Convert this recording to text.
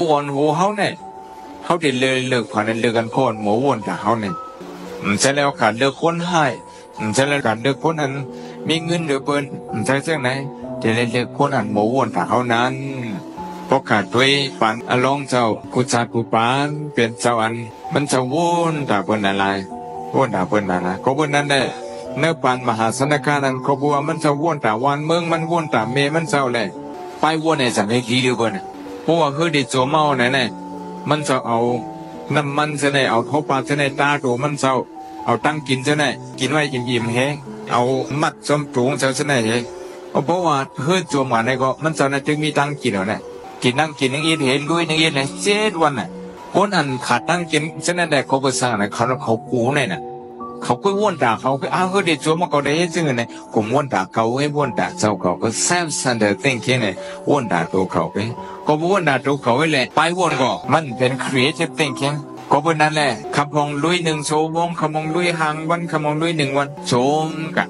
ผู้อ่อนหัวเขาเนี่ยเขาเดินเลิกผ่านเลิกกันคนหมูวนจากเขาเนี่ยใช่แล้วการเลิกคนให้ใช่แล้วการเลิกคนนั้นมีเงินหรือเปล่าใช่เรื่องไหนจะเลิกคนอันหมูวนจากเขานั้นเพราะขาดด้วยปันอารมณ์เจ้ากุศลกุปานเป็นเจ้าอันมันจะวนจากเป็นอะไรวนจากเป็นอะไรก็เป็นนั้นได้เนื้อปันมหาสนการนั้นเขาบอกว่ามันจะวนจากวันเมืองมันวนจากเมมันเจ้าเลยไปวนในสังเกตดีเปล่าเนี่ยเพราะว่าคือดิโจเมาเนี่ยมันจะเอาน้ำมันจะไหนเอาทบปลาจะไหนตาตัวมันเศร้าเอาตั้งกินจะไหนกินไว้ยิ้มแห้งเอามัดจมถุงจะไหนเฮ้เพราะว่าเฮือจมหวานในก็มันจะไหนจึงมีตั้งกินเอาเนี่ยกินนั่งกินนั่งอีเห็นด้วยนั่งอีเนี่ย7 วันน่ะคนอันขาดตั้งกินจะไหนแต่เขาไปสร้างเนี่ยเขากูเนี่ยน่ะเขาก็ว่นด่าเขาก็อ้าวเขาเด็ดจมมาเขาได้ซึ่งเนี่ยผมว่นด่าเขาให้ว่นด่าเจ้าเขาก็self-centered thinkingเนี่ยว่นด่าตัวเขาไปก็ว่นด่าตัวเขาไว้เลยไปว่นก็มันเป็น creative thinking ก็เป็นนั่นแหละคำพองลุย1 ชั่วโมงคำพองลุยห่างวันคำพองลุย1 วันโจมกะ